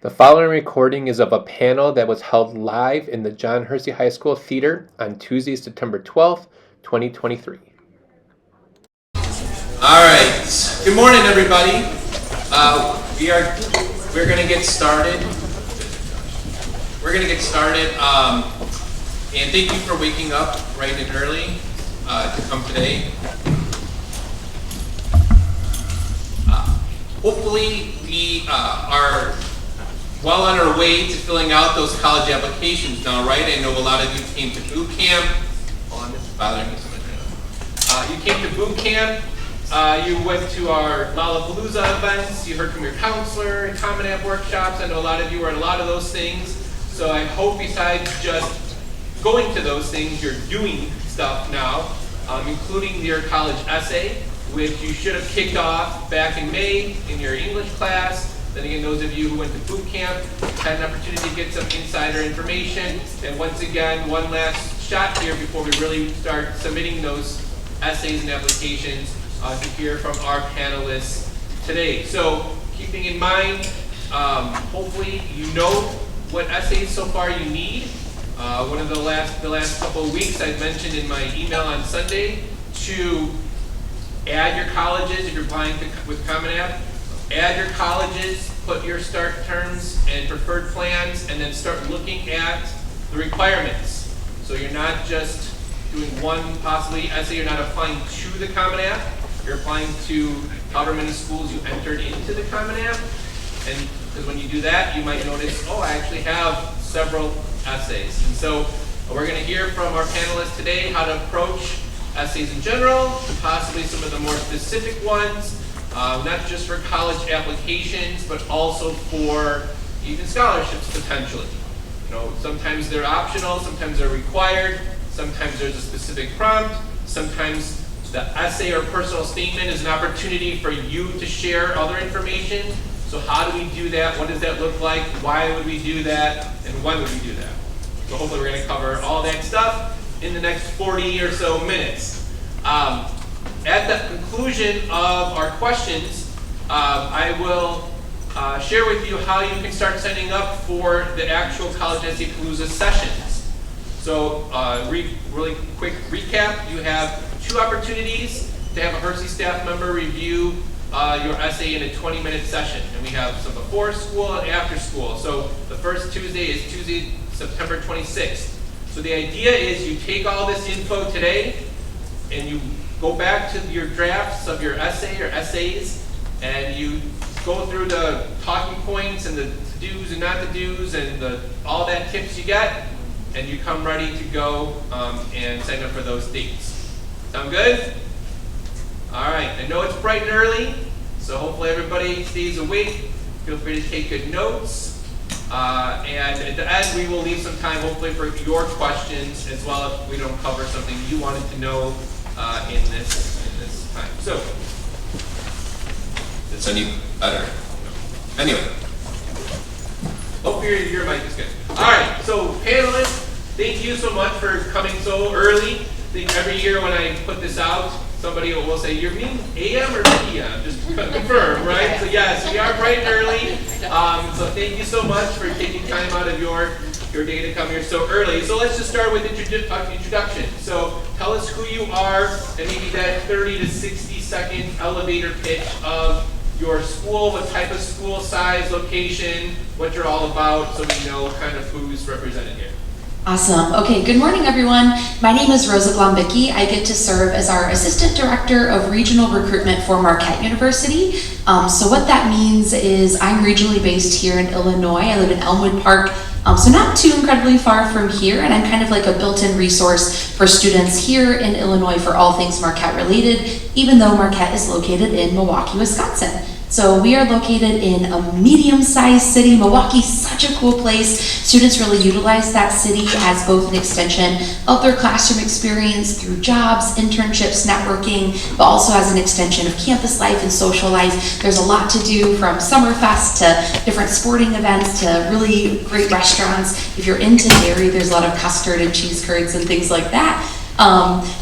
The following recording is of a panel that was held live in the John Hersey High School Theater on Tuesday, September 12th, 2023. All right. Good morning, everybody. We're going to get started. And thank you for waking up bright and early to come today. Hopefully, we are well on our way to filling out those college applications now, right? I know a lot of you came to boot camp. Hold on, this is bothering me so much. You came to boot camp. You went to our Essay-palooza events. You heard from your counselor and Common App workshops. I know a lot of you were at a lot of those things. So I hope besides just going to those things, you're doing stuff now, including your college essay, which you should have kicked off back in May in your English class. Then again, those of you who went to boot camp had an opportunity to get some insider information. And once again, one last shot here before we really start submitting those essays and applications to hear from our panelists today. So keeping in mind, hopefully you know what essays so far you need. One of the last couple of weeks I've mentioned in my email on Sunday to add your colleges if you're applying with Common App. Add your colleges, put your start terms and preferred plans, and then start looking at the requirements. So you're not just doing one possibly essay, you're not applying to the Common App, you're applying to however many schools you entered into the Common App. And because when you do that, you might notice, oh, I actually have several essays. And so we're going to hear from our panelists today how to approach essays in general, and possibly some of the more specific ones, not just for college applications, but also for even scholarships potentially. You know, sometimes they're optional, sometimes they're required, sometimes there's a specific prompt, sometimes the essay or personal statement is an opportunity for you to share other information. So how do we do that? What does that look like? Why would we do that? And when would we do that? So hopefully we're going to cover all that stuff in the next 40 or so minutes. At the conclusion of our questions, I will share with you how you can start signing up for the actual College Essay-palooza sessions. So really quick recap, you have 2 opportunities to have a Hersey staff member review your essay in a 20-minute session. And we have some before school and after school. So the first Tuesday is Tuesday, September 26th. So the idea is you take all this info today and you go back to your drafts of your essay or essays and you go through the talking points and the to-dos and not to-dos and all that tips you get, and you come ready to go and sign up for those dates. Sound good? All right, I know it's bright and early, so hopefully everybody stays awake. Feel free to take good notes. And at the end, we will leave some time, hopefully, for your questions as well if we don't cover something you wanted to know in this time. So, it's any better. Anyway, hope your mic is good. All right, so panelists, thank you so much for coming so early. I think every year when I put this out, somebody will say, "You mean AM or PM?" Just confirm, right? So yes, we are bright and early. So thank you so much for taking time out of your day to come here so early. So let's just start with introduction. So tell us who you are and maybe that 30 to 60 second elevator pitch of your school, what type of school, size, location, what you're all about, so we know kind of who's represented here. Awesome. Okay, good morning, everyone. My name is Rosa Glombicki. I get to serve as our Assistant Director of Regional Recruitment for Marquette University. So what that means is I'm regionally based here in Illinois. I live in Elmwood Park, so not too incredibly far from here, and I'm kind of like a built-in resource for students here in Illinois for all things Marquette related, even though Marquette is located in Milwaukee, Wisconsin. So we are located in a medium-sized city. Milwaukee's such a cool place. Students really utilize that city as both an extension of their classroom experience through jobs, internships, networking, but also as an extension of campus life and social life. There's a lot to do, from Summerfest to different sporting events to really great restaurants. If you're into dairy, there's a lot of custard and cheese curds and things like that.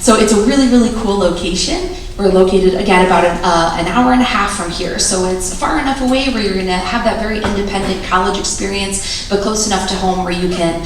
So it's a really, really cool location. We're located, again, about an hour and a half from here, so it's far enough away where you're going to have that very independent college experience, but close enough to home where you can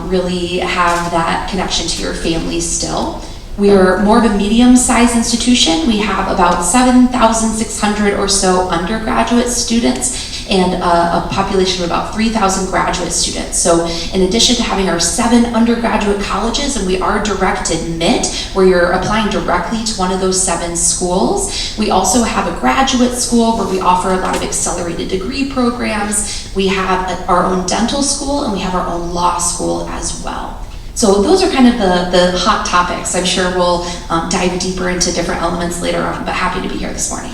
really have that connection to your family still. We are more of a medium-sized institution. We have about 7,600 or so undergraduate students and a population of about 3,000 graduate students. So in addition to having our 7 undergraduate colleges, and we are direct admit, where you're applying directly to one of those 7 schools, we also have a graduate school where we offer a lot of accelerated degree programs. We have our own dental school, and we have our own law school as well. So those are kind of the hot topics. I'm sure we'll dive deeper into different elements later on, but happy to be here this morning.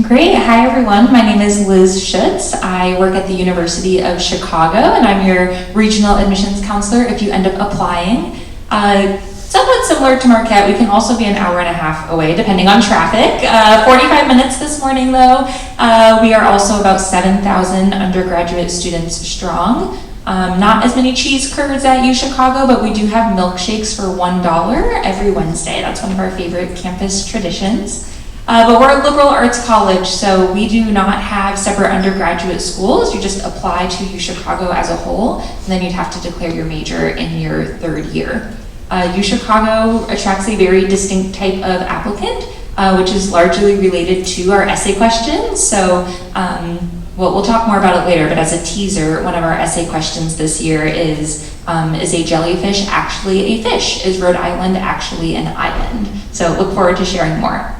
Great. Hi, everyone. My name is Liz Schutz. I work at the University of Chicago, and I'm your regional admissions counselor if you end up applying. Somewhat similar to Marquette, we can also be an hour and a half away, depending on traffic. 45 minutes this morning, though. We are also about 7,000 undergraduate students strong. Not as many cheese curds at UChicago, but we do have milkshakes for $1 every Wednesday. That's one of our favorite campus traditions. But we're a liberal arts college, so we do not have separate undergraduate schools. You just apply to UChicago as a whole, and then you'd have to declare your major in your 3rd year. UChicago attracts a very distinct type of applicant, which is largely related to our essay questions. So we'll talk more about it later, but as a teaser, one of our essay questions this year is a jellyfish actually a fish? Is Rhode Island actually an island? So look forward to sharing more.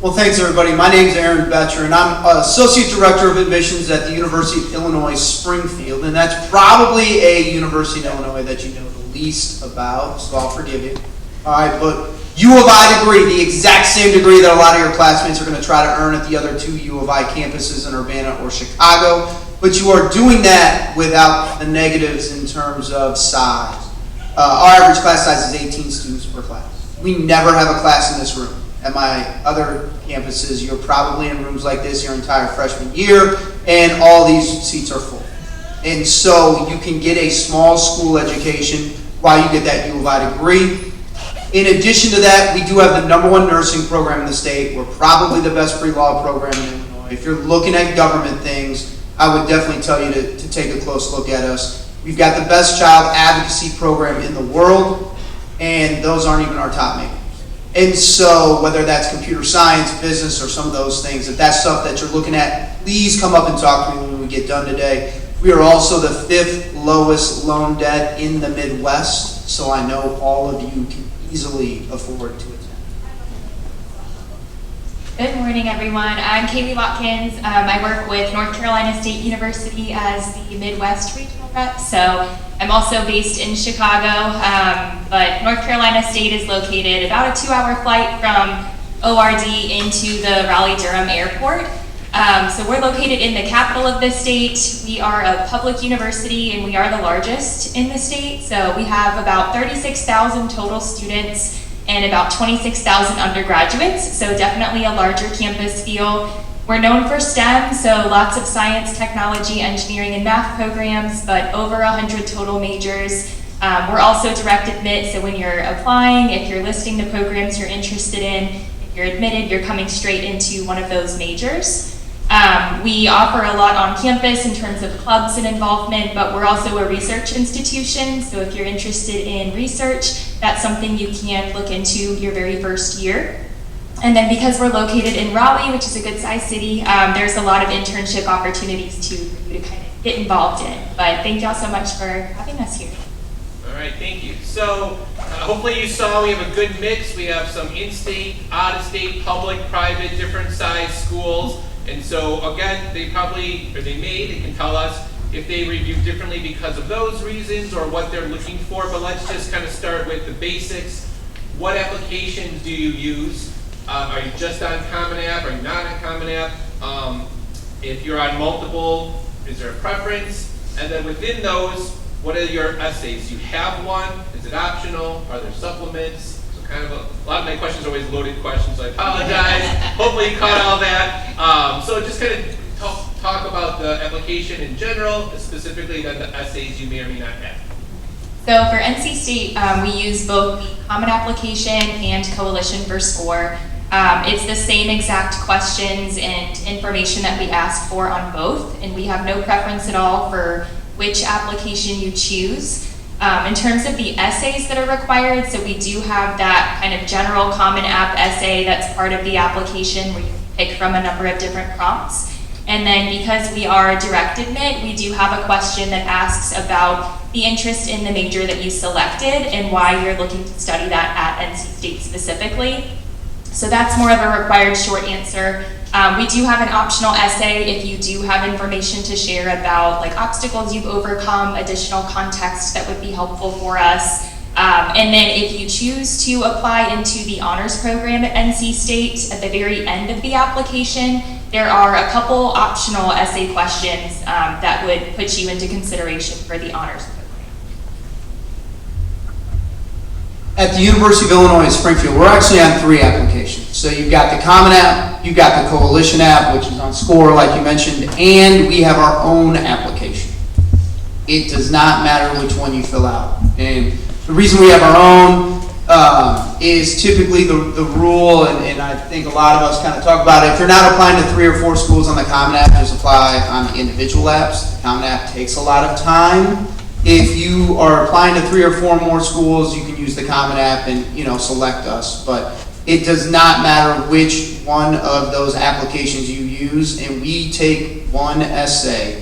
Well, thanks everybody. My name is Aaron Betcher, and I'm Associate Director of Admissions at the University of Illinois Springfield, and that's probably a university in Illinois that you know the least about, so I'll forgive you. All right, but U of I degree, the exact same degree that a lot of your classmates are going to try to earn at the other 2 U of I campuses in Urbana or Chicago, but you are doing that without the negatives in terms of size. Our average class size is 18 students per class. We never have a class in this room. At my other campuses, you're probably in rooms like this your entire freshman year, and all these seats are full. And so you can get a small school education while you get that U of I degree. In addition to that, we do have the #1 nursing program in the state. We're probably the best pre-law program in Illinois. If you're looking at government things, I would definitely tell you to take a close look at us. We've got the best child advocacy program in the world, and those aren't even our top makers. And so whether that's computer science, business, or some of those things, if that's stuff that you're looking at, please come up and talk to me when we get done today. We are also the 5th lowest loan debt in the Midwest, so I know all of you can easily afford to attend. Good morning, everyone. I'm Kaylee Watkins. I work with North Carolina State University as the Midwest Regional Rep, so I'm also based in Chicago, but North Carolina State is located about a 2-hour flight from ORD into the Raleigh-Durham Airport. So we're located in the capital of the state. We are a public university, and we are the largest in the state. So we have about 36,000 total students and about 26,000 undergraduates, so definitely a larger campus feel. We're known for STEM, so lots of science, technology, engineering, and math programs, but over 100 total majors. We're also direct admit, so when you're applying, if you're listing the programs you're interested in, if you're admitted, you're coming straight into one of those majors. We offer a lot on campus in terms of clubs and involvement, but we're also a research institution, so if you're interested in research, that's something you can look into your very first year. And then because we're located in Raleigh, which is a good sized city, there's a lot of internship opportunities too for you to kind of get involved in. But thank y'all so much for having us here. All right, thank you. So hopefully you saw we have a good mix. We have some in-state, out-of-state, public, private, different size schools. And so again, they can tell us if they review differently because of those reasons or what they're looking for. But let's just kind of start with the basics. What applications do you use? Are you just on Common App? Are you not on Common App? If you're on multiple, is there a preference? And then within those, what are your essays? Do you have one? Is it optional? Are there supplements? So kind of a lot of my questions are always loaded questions, so I apologize. Hopefully you caught all that. So just kind of talk about the application in general, specifically then the essays you may or may not have. So for NC State, we use both the Common Application and Coalition for Score. It's the same exact questions and information that we ask for on both, and we have no preference at all for which application you choose. In terms of the essays that are required, so we do have that kind of general Common App essay that's part of the application where you pick from a number of different prompts. And then because we are direct admit, we do have a question that asks about the interest in the major that you selected and why you're looking to study that at NC State specifically. So that's more of a required short answer. We do have an optional essay if you do have information to share about like obstacles you've overcome, additional context that would be helpful for us. And then if you choose to apply into the honors program at NC State, at the very end of the application, there are a couple optional essay questions that would put you into consideration for the honors program. At the University of Illinois at Springfield, we're actually on 3 applications. So you've got the Common App, you've got the Coalition App, which is on Score, like you mentioned, and we have our own application. It does not matter which one you fill out. And the reason we have our own is typically the rule, and I think a lot of us kind of talk about it. If you're not applying to 3 or 4 schools on the Common App, just apply on the individual apps. The Common App takes a lot of time. If you are applying to 3 or 4 more schools, you can use the Common App and select us. But it does not matter which one of those applications you use, and we take one essay,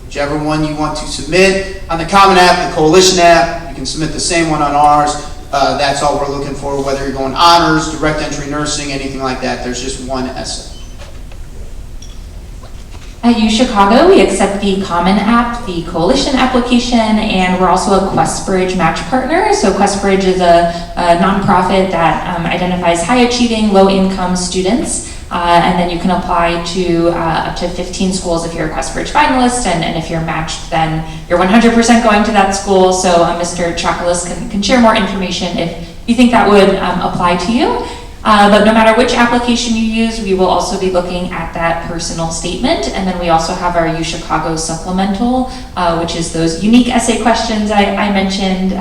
whichever one you want to submit. On the Common App, the Coalition App, you can submit the same one on ours. That's all we're looking for, whether you're going honors, direct entry nursing, anything like that. There's just one essay. At UChicago, we accept the Common App, the Coalition application, and we're also a QuestBridge match partner. So QuestBridge is a nonprofit that identifies high-achieving, low-income students, and then you can apply to up to 15 schools if you're a QuestBridge finalist, and if you're matched, then you're 100% going to that school. So Mr. Chocolis can share more information if you think that would apply to you. But no matter which application you use, we will also be looking at that personal statement. And then we also have our UChicago supplemental, which is those unique essay questions I mentioned.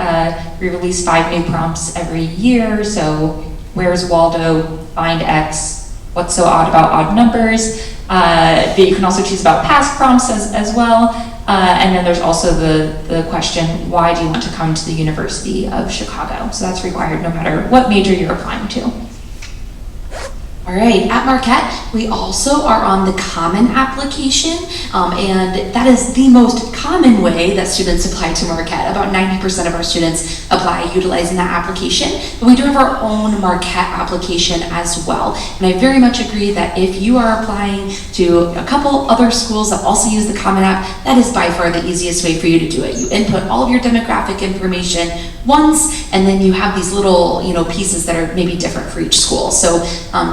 We release 5 new prompts every year. So where's Waldo, find X, what's so odd about odd numbers. But you can also choose about past prompts as well. And then there's also the question, why do you want to come to the University of Chicago? So that's required no matter what major you're applying to. All right, at Marquette, we also are on the Common Application, and that is the most common way that students apply to Marquette. About 90% of our students apply utilizing that application, but we do have our own Marquette application as well. And I very much agree that if you are applying to a couple other schools that also use the Common App, that is by far the easiest way for you to do it. You input all of your demographic information once, and then you have these little pieces that are maybe different for each school. So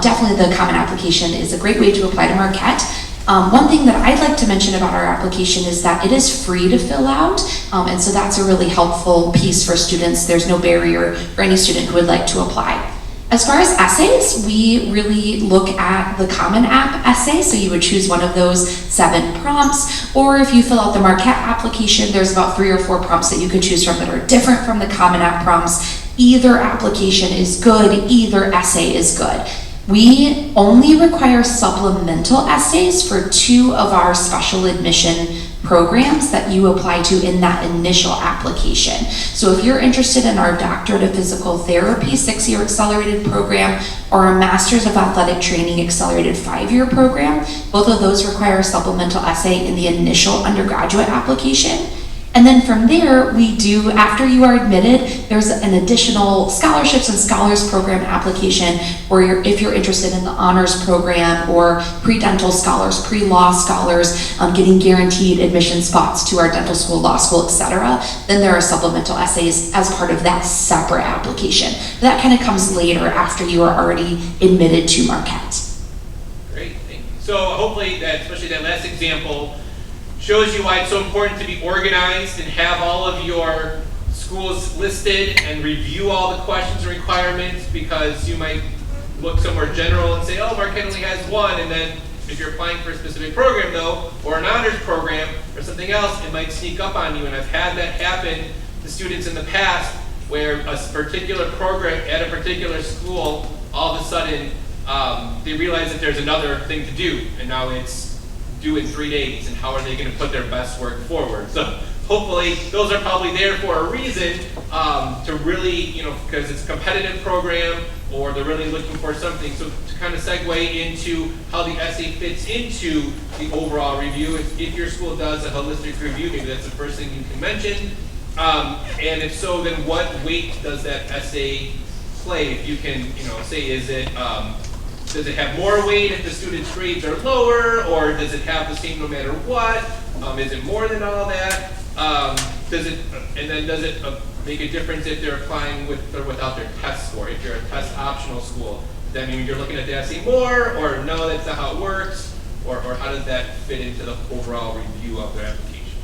definitely the Common Application is a great way to apply to Marquette. One thing that I'd like to mention about our application is that it is free to fill out, and so that's a really helpful piece for students. There's no barrier for any student who would like to apply. As far as essays, we really look at the Common App essay, so you would choose one of those 7 prompts, or if you fill out the Marquette application, there's about 3 or 4 prompts that you could choose from that are different from the Common App prompts. Either application is good, either essay is good. We only require supplemental essays for 2 of our special admission programs that you apply to in that initial application. So if you're interested in our Doctorate of Physical Therapy 6-year accelerated program or a Master's of Athletic Training accelerated 5-year program, both of those require a supplemental essay in the initial undergraduate application. And then from there, we do, after you are admitted, there's an additional scholarships and scholars program application where if you're interested in the honors program or pre-dental scholars, pre-law scholars, getting guaranteed admission spots to our dental school, law school, etc., then there are supplemental essays as part of that separate application. That kind of comes later after you are already admitted to Marquette. Great, thank you. So hopefully, especially that last example, shows you why it's so important to be organized and have all of your schools listed and review all the questions and requirements, because you might look somewhere general and say, oh, Marquette only has 1, and then if you're applying for a specific program though, or an honors program or something else, it might sneak up on you. And I've had that happen the students in the past where a particular program at a particular school, all of a sudden, they realize that there's another thing to do, and now it's due in 3 days, and how are they going to put their best work forward? So hopefully those are probably there for a reason, to really, because it's a competitive program, or they're really looking for something. So to kind of segue into how the essay fits into the overall review, if your school does a holistic review, maybe that's the first thing you can mention. And if so, then what weight does that essay play? If you can, say, does it have more weight if the student's grades are lower, or does it have the same no matter what? Is it more than all that? Does it make a difference if they're applying with or without their test score? If you're a test optional school, does that mean you're looking at the essay more, or no, that's not how it works? Or how does that fit into the overall review of their application?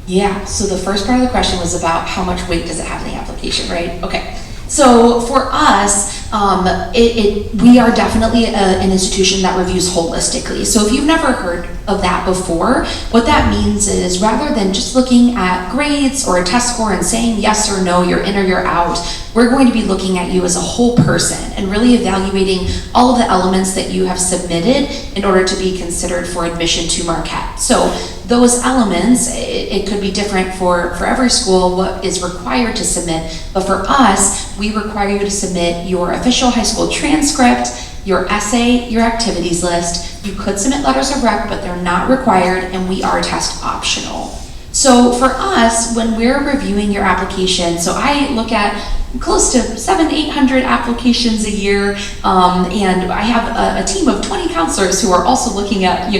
Yeah, so the first part of the question was about how much weight does it have in the application, right? Okay. So for us, we are definitely an institution that reviews holistically. So if you've never heard of that before, what that means is rather than just looking at grades or a test score and saying yes or no, you're in or you're out, we're going to be looking at you as a whole person and really evaluating all of the elements that you have submitted in order to be considered for admission to Marquette. So those elements, it could be different for every school what is required to submit, but for us, we require you to submit your official high school transcript, your essay, your activities list. You could submit letters of rec, but they're not required, and we are test optional. So for us, when we're reviewing your application, so I look at close to 700-800 applications a year, and I have a team of 20 counselors who are also looking at,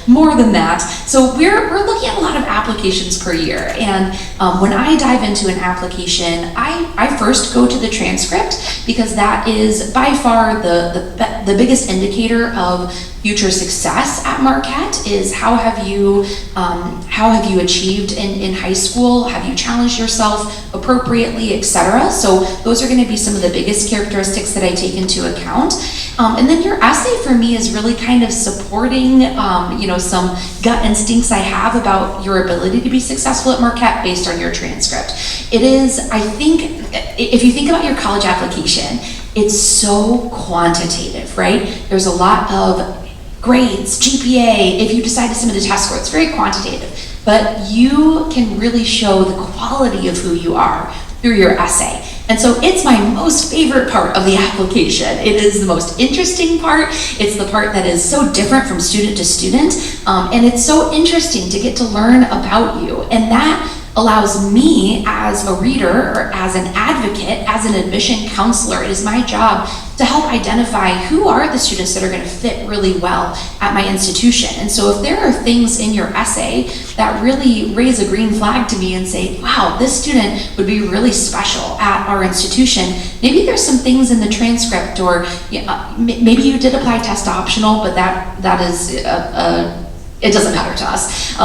more than that. So we're looking at a lot of applications per year, and when I dive into an application, I first go to the transcript, because that is by far the biggest indicator of future success at Marquette. Is how have you achieved in high school? Have you challenged yourself appropriately, etc.? So those are going to be some of the biggest characteristics that I take into account. And then your essay for me is really kind of supporting, some gut instincts I have about your ability to be successful at Marquette based on your transcript. It is, I think, if you think about your college application, it's so quantitative, right? There's a lot of grades, GPA, if you decide to submit a test score, it's very quantitative. But you can really show the quality of who you are through your essay. And so it's my most favorite part of the application. It is the most interesting part. It's the part that is so different from student to student. And it's so interesting to get to learn about you. And that allows me as a reader or as an advocate, as an admission counselor, it is my job to help identify who are the students that are going to fit really well at my institution. And so if there are things in your essay that really raise a green flag to me and say, wow, this student would be really special at our institution, maybe there's some things in the transcript, or maybe you did apply test optional, but that is it doesn't matter to us.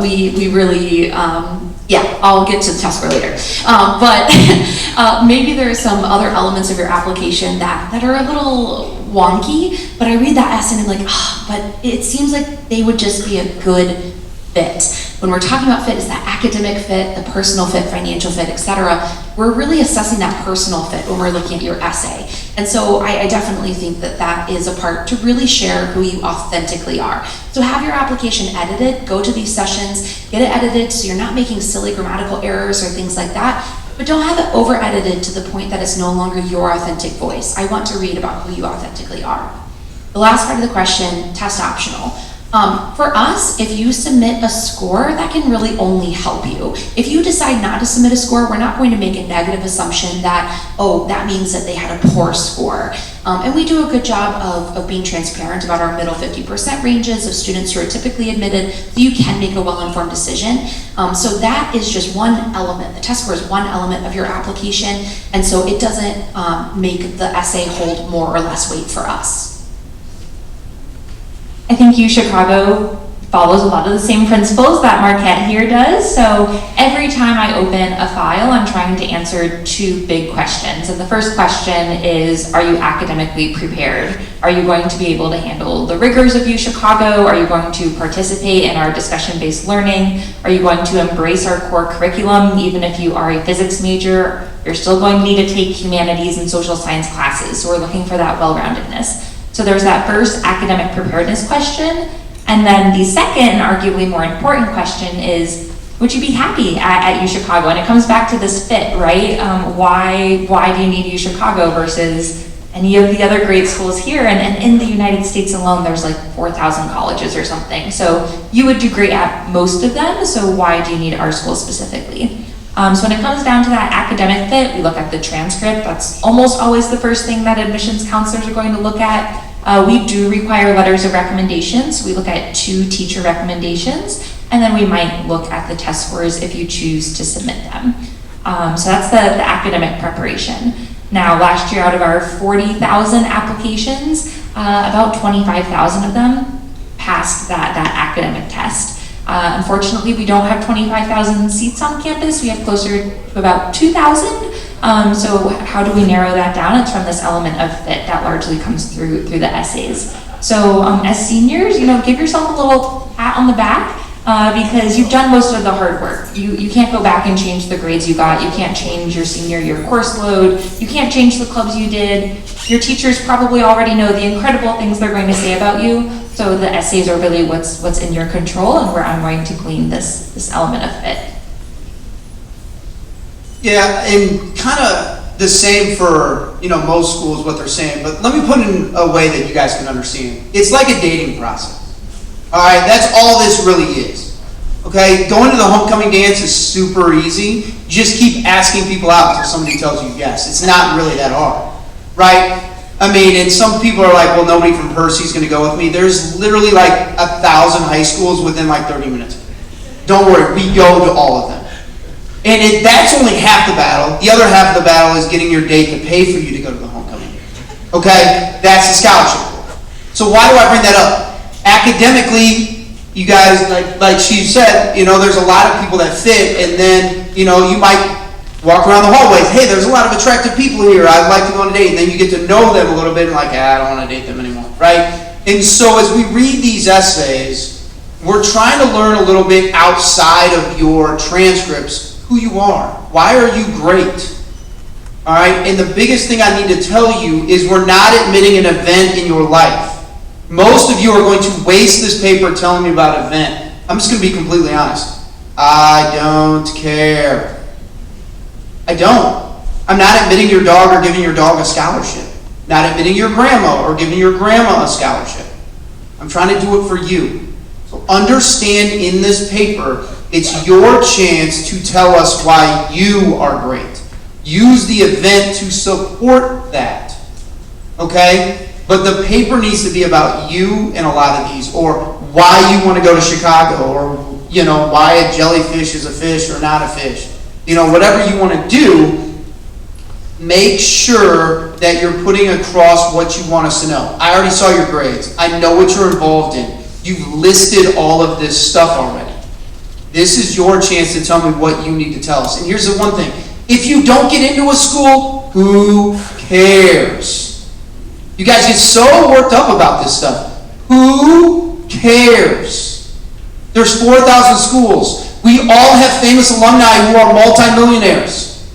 We really, I'll get to the test score later. But maybe there are some other elements of your application that are a little wonky, but I read that essay and I'm like, but it seems like they would just be a good fit. When we're talking about fit, is that academic fit, the personal fit, financial fit, etc. We're really assessing that personal fit when we're looking at your essay. And so I definitely think that is a part to really share who you authentically are. So have your application edited, go to these sessions, get it edited so you're not making silly grammatical errors or things like that, but don't have it over edited to the point that it's no longer your authentic voice. I want to read about who you authentically are. The last part of the question, test optional. For us, if you submit a score, that can really only help you. If you decide not to submit a score, we're not going to make a negative assumption that, oh, that means that they had a poor score. And we do a good job of being transparent about our middle 50% ranges of students who are typically admitted, so you can make a well-informed decision. So that is just one element. The test score is one element of your application, and so it doesn't make the essay hold more or less weight for us. I think U Chicago follows a lot of the same principles that Marquette here does. So every time I open a file, I'm trying to answer two big questions. And the first question is, are you academically prepared? Are you going to be able to handle the rigors of UChicago? Are you going to participate in our discussion-based learning? Are you going to embrace our core curriculum? Even if you are a physics major, you're still going to need to take humanities and social science classes. So we're looking for that well-roundedness. So there's that first academic preparedness question. And then the second, and arguably more important question is, would you be happy at UChicago? And it comes back to this fit, right? Why do you need UChicago versus any of the other great schools here? And in the United States alone, there's like 4,000 colleges or something. So you would do great at most of them, so why do you need our school specifically? So when it comes down to that academic fit, we look at the transcript. That's almost always the first thing that admissions counselors are going to look at. We do require letters of recommendations. We look at 2 teacher recommendations, and then we might look at the test scores if you choose to submit them. So that's the academic preparation. Now, last year out of our 40,000 applications, about 25,000 of them passed that academic test. Unfortunately, we don't have 25,000 seats on campus. We have closer to about 2,000. So how do we narrow that down? It's from this element of fit that largely comes through the essays. So as seniors, give yourself a little pat on the back because you've done most of the hard work. You can't go back and change the grades you got. You can't change your senior year course load. You can't change the clubs you did. Your teachers probably already know the incredible things they're going to say about you. So the essays are really what's in your control and where I'm going to glean this element of fit. Yeah, and kind of the same for, most schools, what they're saying, but let me put it in a way that you guys can understand. It's like a dating process. All right, that's all this really is. Okay, going to the homecoming dance is super easy. You just keep asking people out until somebody tells you yes. It's not really that hard, right? I mean, and some people are like, well, nobody from Percy's going to go with me. There's literally like 1,000 high schools within like 30 minutes. Don't worry, we go to all of them. And that's only half the battle. The other half of the battle is getting your date to pay for you to go to the homecoming. Okay? That's the scholarship. So why do I bring that up? Academically, you guys, like she said, there's a lot of people that fit, and then, you might walk around the hallways. Hey, there's a lot of attractive people here. I'd like to go on a date. And then you get to know them a little bit and like, I don't want to date them anymore, right? And so as we read these essays, we're trying to learn a little bit outside of your transcripts who you are. Why are you great? All right? And the biggest thing I need to tell you is we're not admitting an event in your life. Most of you are going to waste this paper telling me about an event. I'm just going to be completely honest. I don't care. I don't. I'm not admitting your dog or giving your dog a scholarship. Not admitting your grandma or giving your grandma a scholarship. I'm trying to do it for you. So understand in this paper, it's your chance to tell us why you are great. Use the event to support that. Okay? But the paper needs to be about you in a lot of these, or why you want to go to Chicago, or why a jellyfish is a fish or not a fish. Whatever you want to do, make sure that you're putting across what you want us to know. I already saw your grades. I know what you're involved in. You've listed all of this stuff already. This is your chance to tell me what you need to tell us. And here's the one thing. If you don't get into a school, who cares? You guys get so worked up about this stuff. Who cares? There's 4,000 schools. We all have famous alumni who are multimillionaires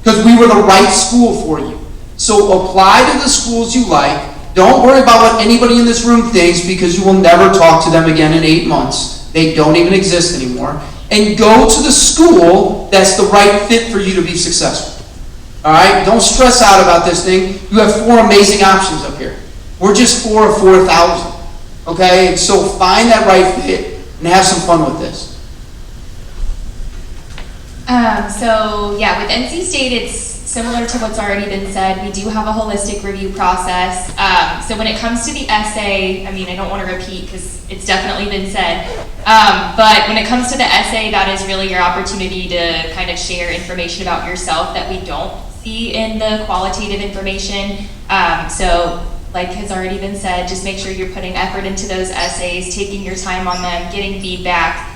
because we were the right school for you. So apply to the schools you like. Don't worry about what anybody in this room thinks because you will never talk to them again in 8 months. They don't even exist anymore. And go to the school that's the right fit for you to be successful. All right? Don't stress out about this thing. You have 4 amazing options up here. We're just 4 of 4,000. Okay? And so find that right fit and have some fun with this. With NC State, it's similar to what's already been said. We do have a holistic review process. So when it comes to the essay, I don't want to repeat because it's definitely been said. But when it comes to the essay, that is really your opportunity to kind of share information about yourself that we don't see in the qualitative information. So like has already been said, just make sure you're putting effort into those essays, taking your time on them, getting feedback.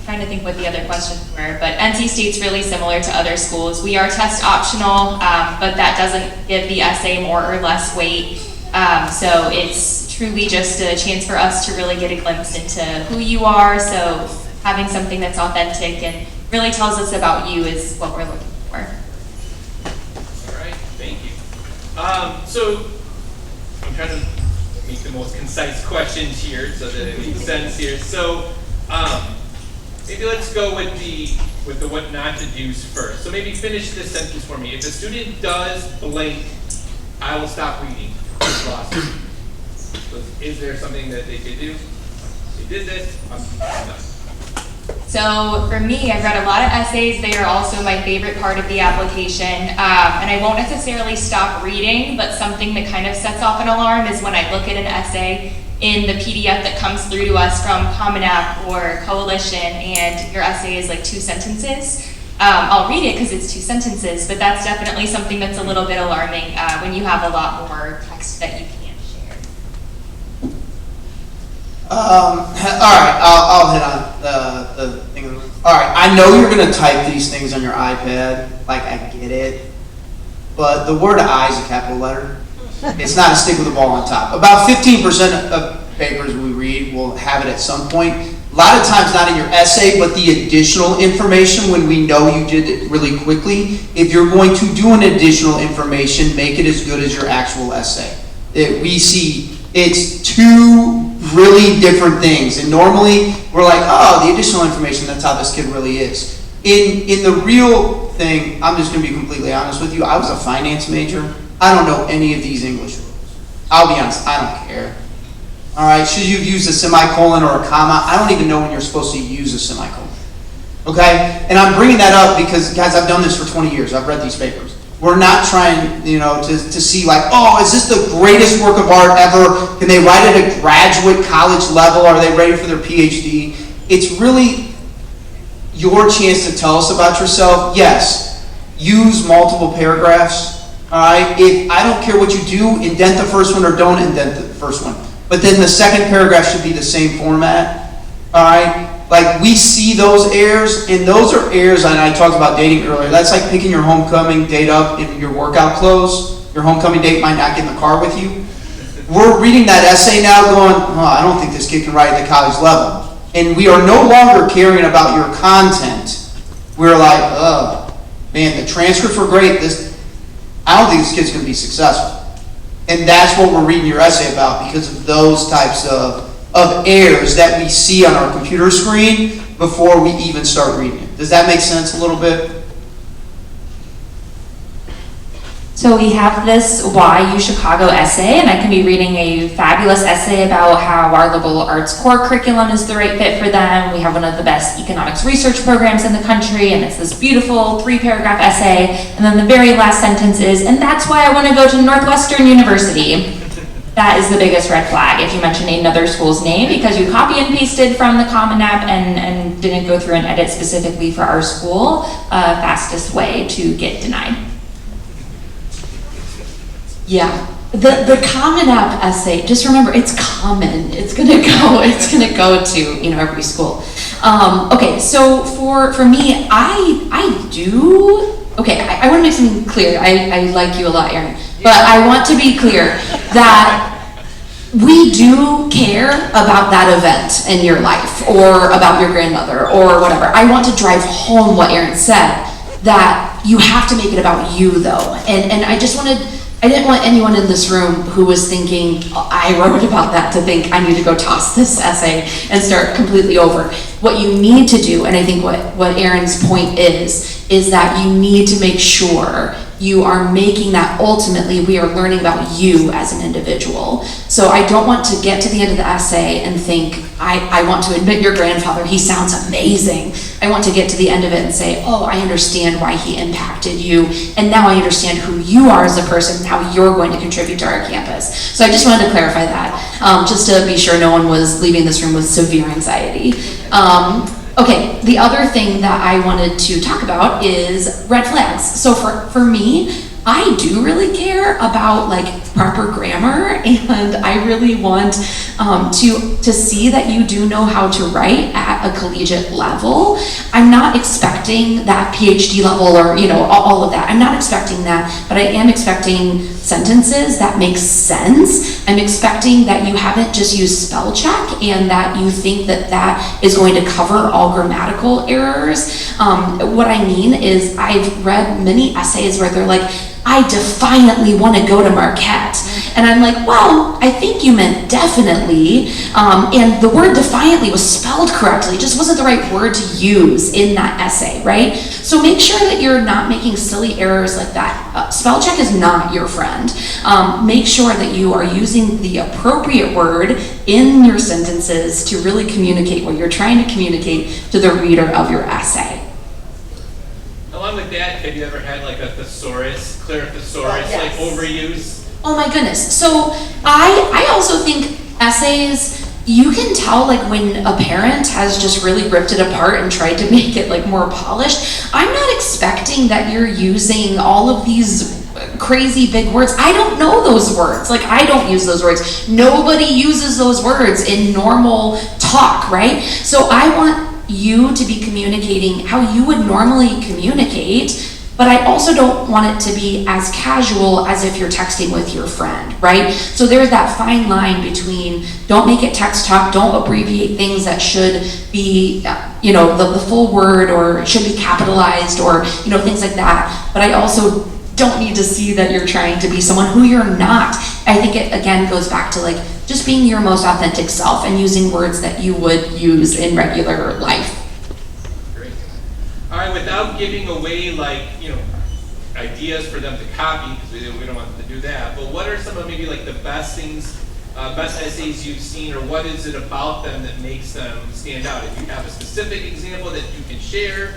Trying to think what the other questions were, but NC State's really similar to other schools. We are test optional, but that doesn't give the essay more or less weight. So it's truly just a chance for us to really get a glimpse into who you are. So having something that's authentic and really tells us about you is what we're looking for. All right, thank you. So I'm trying to make the most concise questions here so that it makes sense here. So maybe let's go with the what not to do's first. So maybe finish this sentence for me. If a student does blank, I will stop reading this lawsuit. So is there something that they could do? They did this, I'm done. So for me, I've read a lot of essays. They are also my favorite part of the application. And I won't necessarily stop reading, but something that kind of sets off an alarm is when I look at an essay in the PDF that comes through to us from Common App or Coalition, and your essay is like 2 sentences. I'll read it because it's 2 sentences, but that's definitely something that's a little bit alarming when you have a lot more text that you can't share. All right, I'll hit on the thing. All right, I know you're going to type these things on your iPad, like I get it, but the word I is a capital letter. It's not a stick with a ball on top. About 15% of papers we read will have it at some point. A lot of times not in your essay, but the additional information when we know you did it really quickly. If you're going to do an additional information, make it as good as your actual essay. We see it's 2 really different things. And normally we're like, oh, the additional information, that's how this kid really is. In the real thing, I'm just going to be completely honest with you. I was a finance major. I don't know any of these English rules. I'll be honest, I don't care. All right, should you have used a semicolon or a comma? I don't even know when you're supposed to use a semicolon. Okay? And I'm bringing that up because, guys, I've done this for 20 years. I've read these papers. We're not trying, to see like, oh, is this the greatest work of art ever? Can they write it at graduate college level? Are they ready for their PhD? It's really your chance to tell us about yourself. Yes, use multiple paragraphs. All right, if I don't care what you do, indent the first one or don't indent the first one. But then the second paragraph should be the same format. All right, like we see those errors, and those are errors. And I talked about dating earlier. That's like picking your homecoming date up in your workout clothes. Your homecoming date might not get in the car with you. We're reading that essay now, going, oh, I don't think this kid can write at the college level. And we are no longer caring about your content. We're like, oh, man, the transcripts were great. I don't think this kid's going to be successful. And that's what we're reading your essay about because of those types of errors that we see on our computer screen before we even start reading it. Does that make sense a little bit? So we have this YU Chicago essay, and I can be reading a fabulous essay about how our liberal arts core curriculum is the right fit for them. We have one of the best economics research programs in the country, and it's this beautiful 3-paragraph essay. And then the very last sentence is, and that's why I want to go to Northwestern University. That is the biggest red flag if you mention another school's name because you copy and pasted from the Common App and didn't go through and edit specifically for our school. Fastest way to get denied. Yeah, the Common App essay, just remember, it's common. It's gonna go to, every school. Okay, so for me, I do, okay, I wanna make something clear. I like you a lot, Erin, but I want to be clear that we do care about that event in your life or about your grandmother or whatever. I want to drive home what Erin said, that you have to make it about you though. And I didn't want anyone in this room who was thinking, I wrote about that, to think I need to go toss this essay and start completely over. What you need to do, and I think what Erin's point is that you need to make sure you are making that ultimately we are learning about you as an individual. So I don't want to get to the end of the essay and think, I want to admit your grandfather, he sounds amazing. I want to get to the end of it and say, oh, I understand why he impacted you, and now I understand who you are as a person and how you're going to contribute to our campus. So I just wanted to clarify that, just to be sure no one was leaving this room with severe anxiety. Okay, the other thing that I wanted to talk about is red flags. So for me, I do really care about like proper grammar, and I really want to see that you do know how to write at a collegiate level. I'm not expecting that PhD level or, you know, all of that. I'm not expecting that, but I am expecting sentences that make sense. I'm expecting that you haven't just used spell check and that you think that that is going to cover all grammatical errors. What I mean is I've read many essays where they're like, I defiantly want to go to Marquette. And I'm like, well, I think you meant definitely. And the word defiantly was spelled correctly. It just wasn't the right word to use in that essay, right? So make sure that you're not making silly errors like that. Spell check is not your friend. Make sure that you are using the appropriate word in your sentences to really communicate what you're trying to communicate to the reader of your essay. Along with that, have you ever had like a thesaurus, clear thesaurus, Yes. like overuse? Oh my goodness. So I also think essays, you can tell like when a parent has just really ripped it apart and tried to make it like more polished. I'm not expecting that you're using all of these crazy big words. I don't know those words. Like I don't use those words. Nobody uses those words in normal talk, right? So I want you to be communicating how you would normally communicate, but I also don't want it to be as casual as if you're texting with your friend, right? So there's that fine line between don't make it text talk, don't abbreviate things that should be, you know, the full word or should be capitalized or, you know, things like that. But I also don't need to see that you're trying to be someone who you're not. I think it again goes back to like just being your most authentic self and using words that you would use in regular life. Great. All right, without giving away like, you know, ideas for them to copy, because we don't want them to do that, but what are some of maybe like the best things, best essays you've seen, or what is it about them that makes them stand out? If you have a specific example that you can share,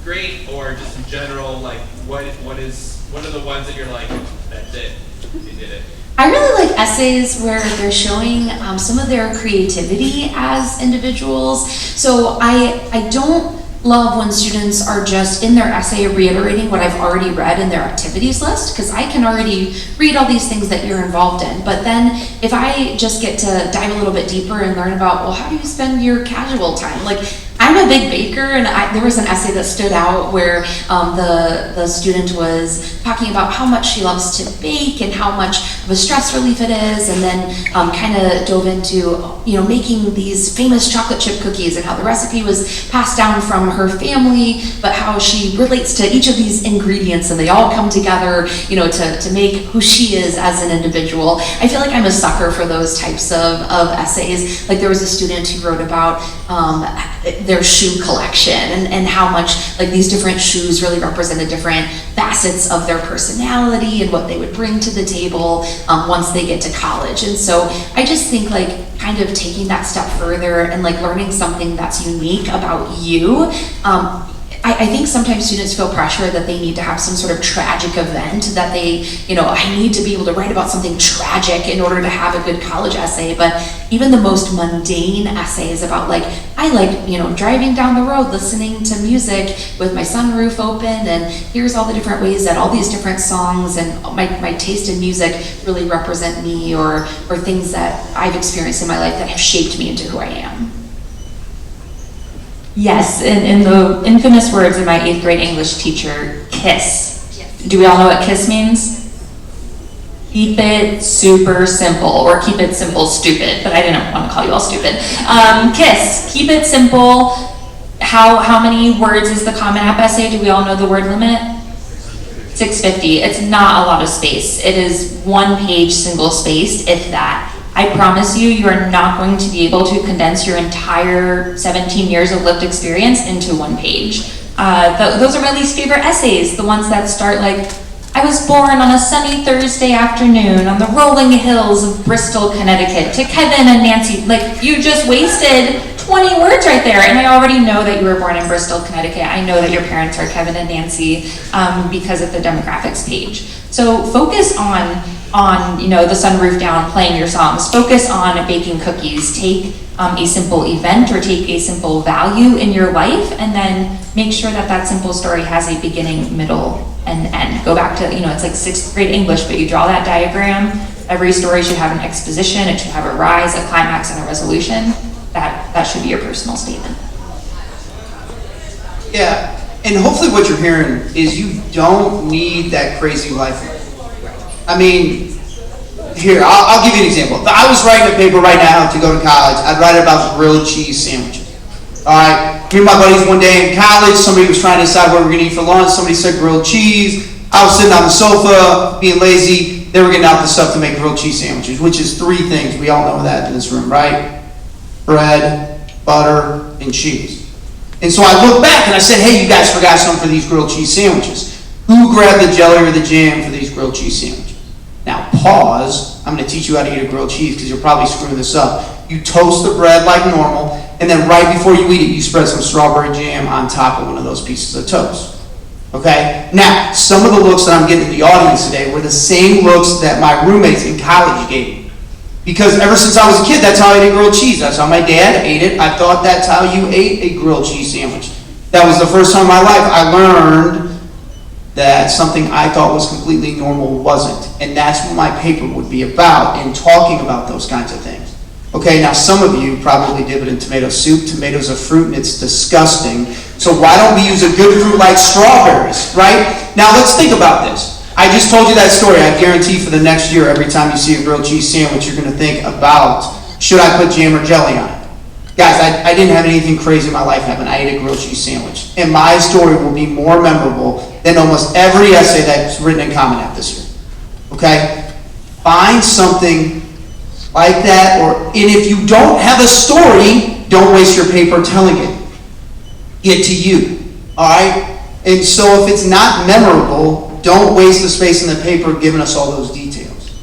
great, or just in general, like what are the ones that you're like, that's it, they did it? I really like essays where they're showing some of their creativity as individuals. So I don't love when students are just in their essay reiterating what I've already read in their activities list, because I can already read all these things that you're involved in. But then if I just get to dive a little bit deeper and learn about, well, how do you spend your casual time? Like, I'm a big baker, and there was an essay that stood out where the student was talking about how much she loves to bake and how much of a stress relief it is, and then kind of dove into, you know, making these famous chocolate chip cookies and how the recipe was passed down from her family, but how she relates to each of these ingredients and they all come together, you know, to make who she is as an individual. I feel like I'm a sucker for those types of essays. Like there was a student who wrote about their shoe collection and how much like these different shoes really represented different facets of their personality and what they would bring to the table once they get to college. And so I just think like kind of taking that step further and like learning something that's unique about you. I think sometimes students feel pressure that they need to have some sort of tragic event that they, you know, I need to be able to write about something tragic in order to have a good college essay. But even the most mundane essays about like, I like, you know, driving down the road, listening to music with my sunroof open, and here's all the different ways that all these different songs and my taste in music really represent me, or things that I've experienced in my life that have shaped me into who I am. Yes, in the infamous words of my 8th grade English teacher, KISS. Yes. Do we all know what KISS means? Keep it super simple, or keep it simple stupid, but I didn't want to call you all stupid. KISS, keep it simple. How many words is the Common App essay? Do we all know the word limit? 650. It's not a lot of space. It is 1 page single spaced, if that. I promise you, you are not going to be able to condense your entire 17 years of lived experience into 1 page. Those are my least favorite essays, the ones that start like, I was born on a sunny Thursday afternoon on the rolling hills of Bristol, Connecticut, to Kevin and Nancy. Like, you just wasted 20 words right there, and I already know that you were born in Bristol, Connecticut. I know that your parents are Kevin and Nancy because of the demographics page. So focus on you know, the sunroof down, playing your songs. Focus on baking cookies. Take a simple event or take a simple value in your life, and then make sure that that simple story has a beginning, middle, and end. Go back to, it's like 6th grade English, but you draw that diagram. Every story should have an exposition, it should have a rise, a climax, and a resolution. That should be your personal statement. Yeah, and hopefully what you're hearing is you don't need that crazy life. I mean, here, I'll give you an example. If I was writing a paper right now to go to college, I'd write about grilled cheese sandwiches. All right, me and my buddies one day in college, somebody was trying to decide what we were going to eat for lunch. Somebody said grilled cheese. I was sitting on the sofa, being lazy. They were getting out the stuff to make grilled cheese sandwiches, which is 3 things. We all know that in this room, right? Bread, butter, and cheese. And so I looked back and I said, hey, you guys forgot something for these grilled cheese sandwiches. Who grabbed the jelly or the jam for these grilled cheese sandwiches? Now pause. I'm going to teach you how to eat a grilled cheese because you'll probably screw this up. You toast the bread like normal, and then right before you eat it, you spread some strawberry jam on top of one of those pieces of toast. Okay? Now, some of the looks that I'm getting in the audience today were the same looks that my roommates in college gave me. Because ever since I was a kid, that's how I ate grilled cheese. That's how my dad ate it. I thought that's how you ate a grilled cheese sandwich. That was the first time in my life I learned that something I thought was completely normal wasn't. And that's what my paper would be about, in talking about those kinds of things. Okay, now some of you probably dip it in tomato soup. Tomatoes are fruit and it's disgusting. So why don't we use a good fruit like strawberries, right? Now let's think about this. I just told you that story. I guarantee for the next year, every time you see a grilled cheese sandwich, you're going to think about, should I put jam or jelly on it? Guys, I didn't have anything crazy in my life happen. I ate a grilled cheese sandwich. And my story will be more memorable than almost every essay that's written in Common App this year. Okay? Find something like that, and if you don't have a story, don't waste your paper telling it. Get to you. Alright? And so if it's not memorable, don't waste the space in the paper giving us all those details.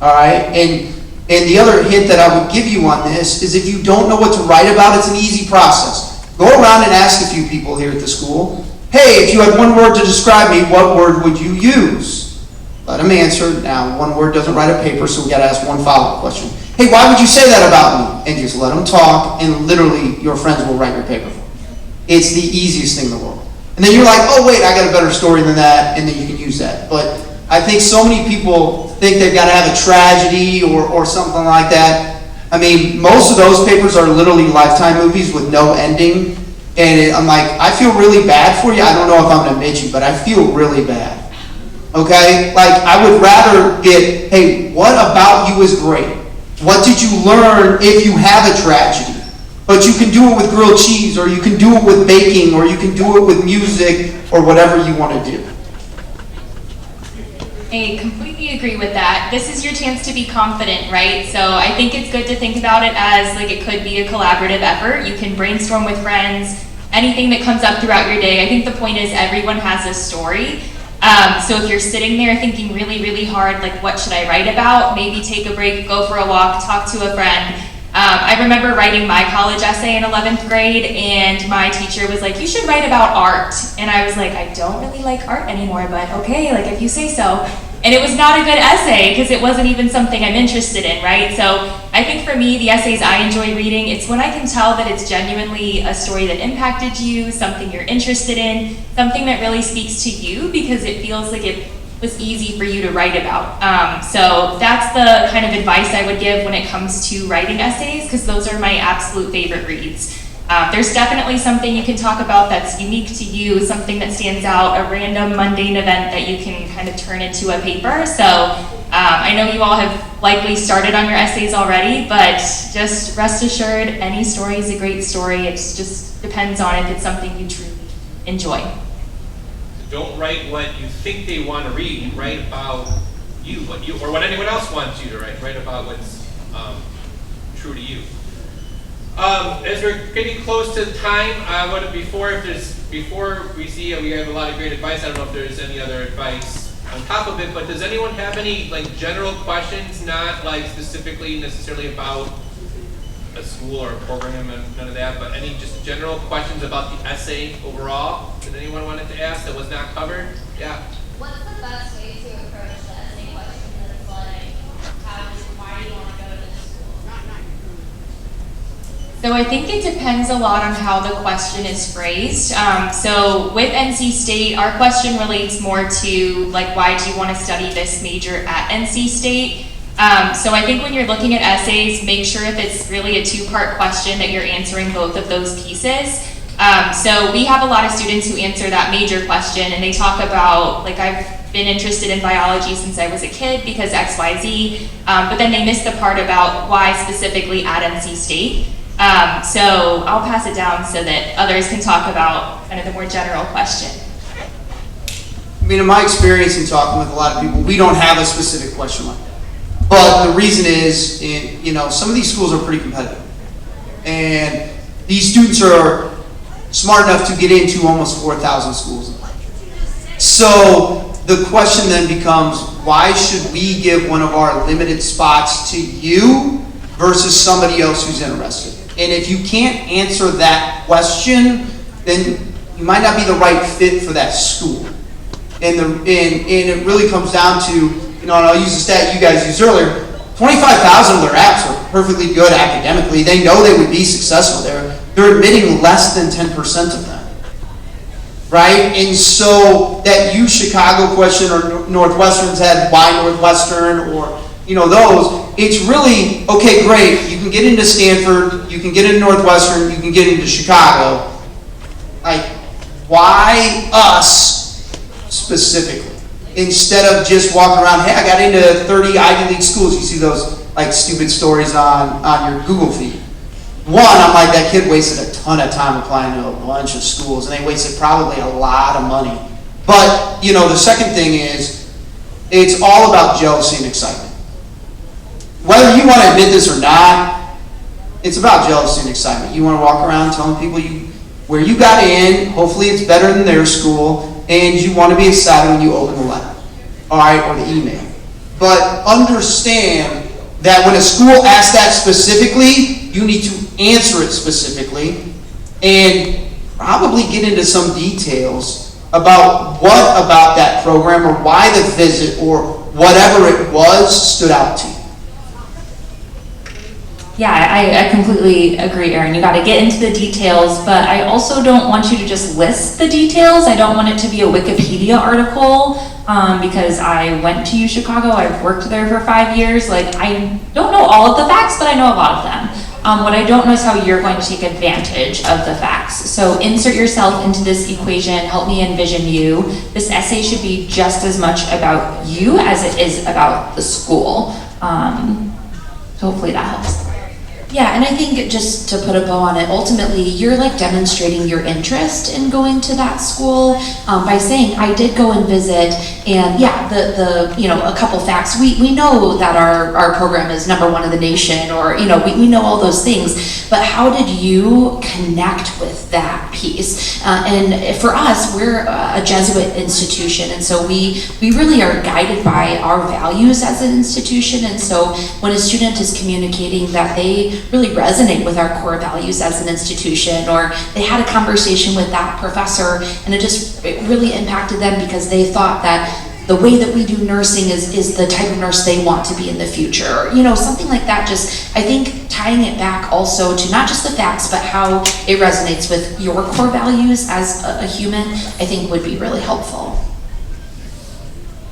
Alright? And the other hint that I would give you on this is if you don't know what to write about, it's an easy process. Go around and ask a few people here at the school, hey, if you had one word to describe me, what word would you use? Let them answer. Now, one word doesn't write a paper, so we got to ask one follow-up question. Hey, why would you say that about me? And just let them talk, and literally your friends will write your paper for you. It's the easiest thing in the world. And then you're like, oh, wait, I got a better story than that, and then you can use that. But I think so many people think they've got to have a tragedy or something like that. I mean, most of those papers are literally Lifetime movies with no ending. And I'm like, I feel really bad for you. I don't know if I'm going to admit you, but I feel really bad. Okay? Like, I would rather get, hey, what about you is great? What did you learn if you have a tragedy? But you can do it with grilled cheese, or you can do it with baking, or you can do it with music, or whatever you want to do. I completely agree with that. This is your chance to be confident, right? So I think it's good to think about it as like it could be a collaborative effort. You can brainstorm with friends, anything that comes up throughout your day. I think the point is everyone has a story. So if you're sitting there thinking really, really hard, like what should I write about? Maybe take a break, go for a walk, talk to a friend. I remember writing my college essay in 11th grade, and my teacher was like, you should write about art. And I was like, I don't really like art anymore, but okay, like if you say so. And it was not a good essay because it wasn't even something I'm interested in, right? So I think for me, the essays I enjoy reading, it's when I can tell that it's genuinely a story that impacted you, something you're interested in, something that really speaks to you because it feels like it was easy for you to write about. So that's the kind of advice I would give when it comes to writing essays, because those are my absolute favorite reads. There's definitely something you can talk about that's unique to you, something that stands out, a random mundane event that you can kind of turn into a paper. So I know you all have likely started on your essays already, but just rest assured, any story is a great story. It just depends on if it's something you truly enjoy. Don't write what you think they want to read. Write about you, or what anyone else wants you to write. Write about what's true to you. As we're getting close to time, I want to before we see we have a lot of great advice. I don't know if there's any other advice on top of it, but does anyone have any like general questions, not like specifically necessarily about a school or a program and none of that, but any just general questions about the essay overall that anyone wanted to ask that was not covered? Yeah. What's the best way to approach the essay question that's like, why do you want to go to this school? So I think it depends a lot on how the question is phrased. So with NC State, our question relates more to like, why do you want to study this major at NC State? So I think when you're looking at essays, make sure if it's really a two-part question that you're answering both of those pieces. So we have a lot of students who answer that major question and they talk about, like, I've been interested in biology since I was a kid because X, Y, Z, but then they miss the part about why specifically at NC State. So I'll pass it down so that others can talk about kind of the more general question. I mean, in my experience in talking with a lot of people, we don't have a specific question like that. But the reason is, you know, some of these schools are pretty competitive. And these students are smart enough to get into almost 4,000 schools. So the question then becomes, why should we give one of our limited spots to you versus somebody else who's interested? And if you can't answer that question, then you might not be the right fit for that school. And it really comes down to, you know, and I'll use the stat you guys used earlier, 25,000 of their apps are perfectly good academically. They know they would be successful there. They're admitting less than 10% of them, right? And so that U Chicago question, or Northwestern's had why Northwestern, or, you know, those, it's really, okay, great, you can get into Stanford, you can get into Northwestern, you can get into Chicago. Like, why us specifically? Instead of just walking around, hey, I got into 30 Ivy League schools. You see those like stupid stories on your Google feed. One, I'm like, that kid wasted a ton of time applying to a bunch of schools, and they wasted probably a lot of money. But, you know, the second thing is, it's all about jealousy and excitement. Whether you want to admit this or not, it's about jealousy and excitement. You want to walk around telling people where you got in, hopefully it's better than their school, and you want to be excited when you open the letter, all right, or the email. But understand that when a school asks that specifically, you need to answer it specifically and probably get into some details about what about that program or why the visit or whatever it was stood out to you. Yeah, I completely agree, Erin. You got to get into the details, but I also don't want you to just list the details. I don't want it to be a Wikipedia article because I went to U Chicago. I've worked there for 5 years. Like, I don't know all of the facts, but I know a lot of them. What I don't know is how you're going to take advantage of the facts. So insert yourself into this equation. Help me envision you. This essay should be just as much about you as it is about the school. So hopefully that helps. Yeah, and I think just to put a bow on it, ultimately you're like demonstrating your interest in going to that school by saying, I did go and visit, and yeah, the you know, a couple facts. We know that our program is #1 in the nation, or, you know, we know all those things, but how did you connect with that piece? And for us, we're a Jesuit institution, and so we really are guided by our values as an institution. And so when a student is communicating that they really resonate with our core values as an institution, or they had a conversation with that professor and it really impacted them because they thought that the way that we do nursing is the type of nurse they want to be in the future, or, you know, something like that. Just, I think, tying it back also to not just the facts, but how it resonates with your core values as a human, I think would be really helpful.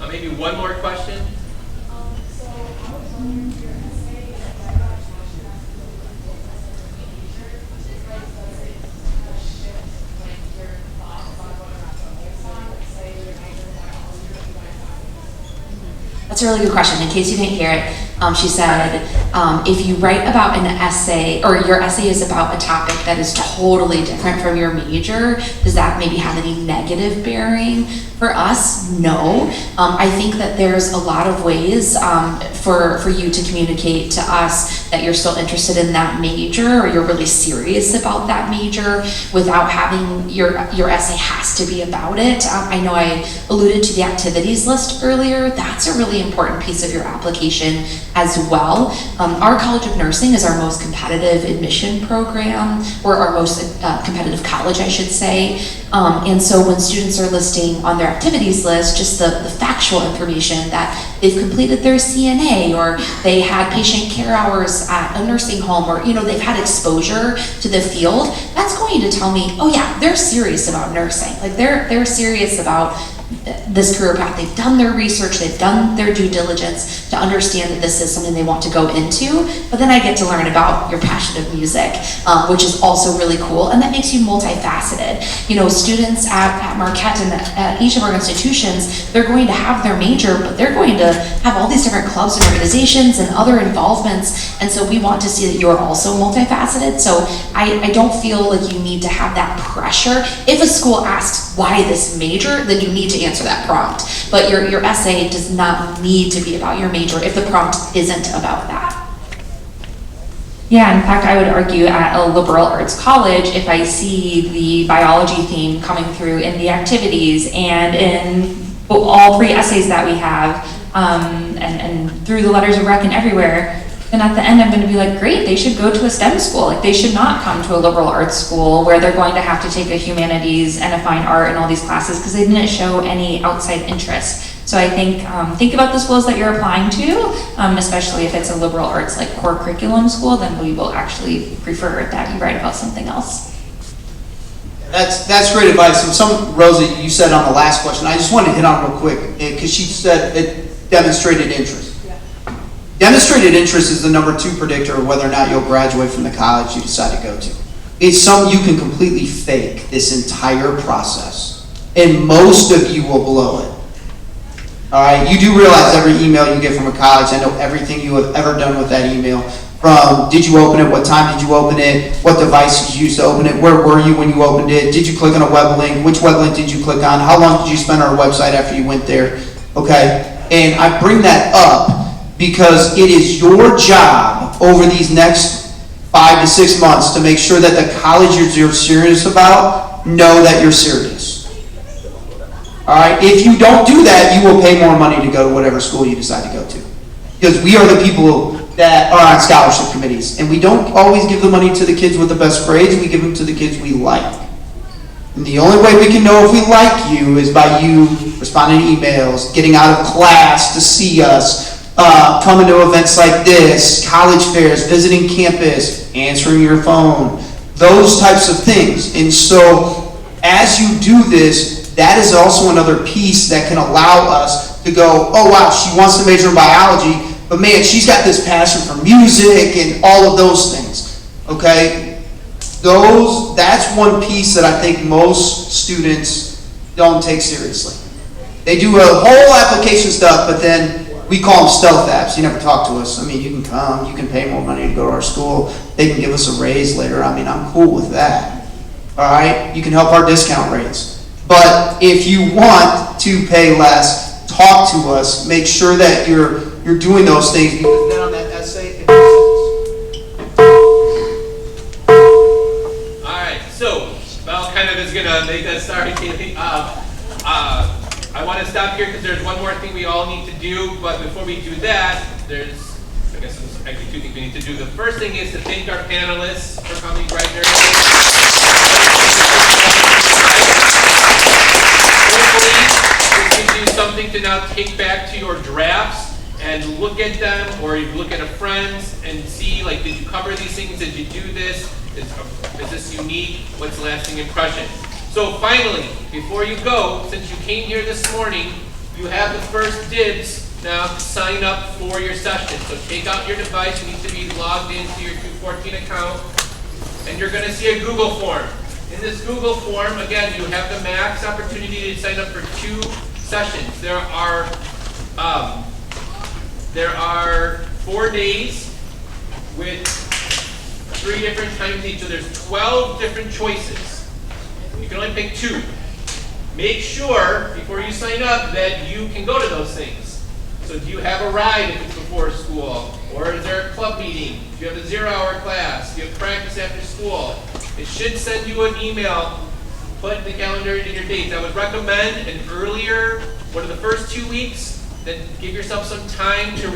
Maybe one more question. That's a really good question. In case you didn't hear it, she said, if you write about an essay, or your essay is about a topic that is totally different from your major, does that maybe have any negative bearing? For us, no. I think that there's a lot of ways for you to communicate to us that you're still interested in that major, or you're really serious about that major, without having your essay has to be about it. I know I alluded to the activities list earlier. That's a really important piece of your application as well. Our College of Nursing is our most competitive admission program, or our most competitive college, I should say. And so when students are listing on their their activities list just the factual information that they've completed their CNA, or they had patient care hours at a nursing home, or they've had exposure to the field, that's going to tell me, oh yeah, they're serious about nursing. Like they're serious about this career path. They've done their research, they've done their due diligence to understand that this is something they want to go into. But then I get to learn about your passion of music, which is also really cool, and that makes you multifaceted. Students at Marquette and at each of our institutions, they're going to have their major, but they're going to have all these different clubs and organizations and other involvements, and so we want to see that you're also multifaceted. So I don't feel like you need to have that pressure. If a school asks why this major, then you need to answer that prompt. But your essay does not need to be about your major if the prompt isn't about that. Yeah, in fact, I would argue at a liberal arts college, if I see the biology theme coming through in the activities and in all 3 essays that we have, and through the letters of rec and everywhere, then at the end I'm going to be like, great, they should go to a STEM school. Like, they should not come to a liberal arts school where they're going to have to take a humanities and a fine art and all these classes because they didn't show any outside interest. So I think about the schools that you're applying to, especially if it's a liberal arts like core curriculum school, then we will actually prefer that you write about something else. That's great advice. And Rosa, you said on the last question, I just want to hit on real quick, because she said it demonstrated interest. Yeah. Demonstrated interest is the number 2 predictor of whether or not you'll graduate from the college you decide to go to. It's something you can completely fake this entire process, and most of you will blow it. All right, you do realize every email you get from a college, I know everything you have ever done with that email, from did you open it, what time did you open it, what device did you use to open it, where were you when you opened it, did you click on a web link, which web link did you click on, how long did you spend on our website after you went there, okay? And I bring that up because it is your job over these next 5 to 6 months to make sure that the colleges you're serious about know that you're serious. All right, if you don't do that, you will pay more money to go to whatever school you decide to go to. Because we are the people that are on scholarship committees, and we don't always give the money to the kids with the best grades, we give them to the kids we like. And the only way we can know if we like you is by you responding to emails, getting out of class to see us, coming to events like this, college fairs, visiting campus, answering your phone, those types of things. And so as you do this, that is also another piece that can allow us to go, oh wow, she wants to major in biology, but man, she's got this passion for music and all of those things, okay? That's one piece that I think most students don't take seriously. They do a whole application stuff, but then we call them stealth apps. You never talk to us. I mean, you can come, you can pay more money to go to our school, they can give us a raise later. I mean, I'm cool with that, all right? You can help our discount rates. But if you want to pay less, talk to us. Make sure that you're doing those things. Because then on that essay, all right. So Val kind of is gonna make that start. I want to stop here because there's one more thing we all need to do. But before we do that, there's actually 2 things we need to do. The first thing is to thank our panelists for coming right there. Hopefully, this gives you something to now take back to your drafts and look at them, or you look at a friend's and see, like, did you cover these things? Did you do this? Is this unique? What's the lasting impression? So finally, before you go, since you came here this morning, you have the first dibs now to sign up for your session. So take out your device. You need to be logged into your 214 account, and you're going to see a Google form. In this Google form, again, you have the max opportunity to sign up for 2 sessions. There are 4 days with 3 different times each, so there's 12 different choices. You can only pick 2. Make sure, before you sign up, that you can go to those things. So do you have a ride if it's before school? Or is there a club meeting? Do you have a 0-hour class? Do you have practice after school? It should send you an email. Put in the calendar in your dates. I would recommend an earlier, one of the first 2 weeks, then give yourself some time to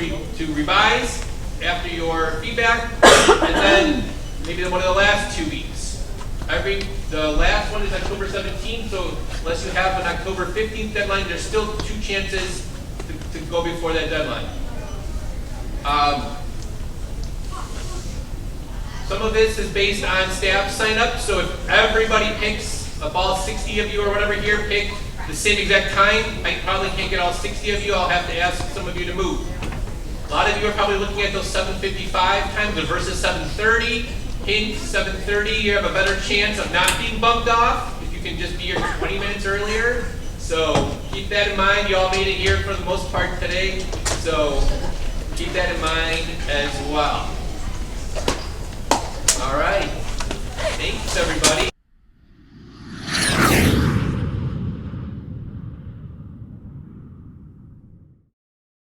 revise after your feedback, and then maybe one of the last 2 weeks. The last one is October 17th, so unless you have an October 15th deadline, there's still 2 chances to go before that deadline. Some of this is based on staff sign up, so if everybody picks, if all 60 of you or whatever here pick the same exact time, I probably can't get all 60 of you, I'll have to ask some of you to move. A lot of you are probably looking at those 7:55 times versus 7:30. Hint, 7:30, you have a better chance of not being bumped off if you can just be here 20 minutes earlier. So keep that in mind. You all made it here for the most part today, so keep that in mind as well. All right. Thanks, everybody.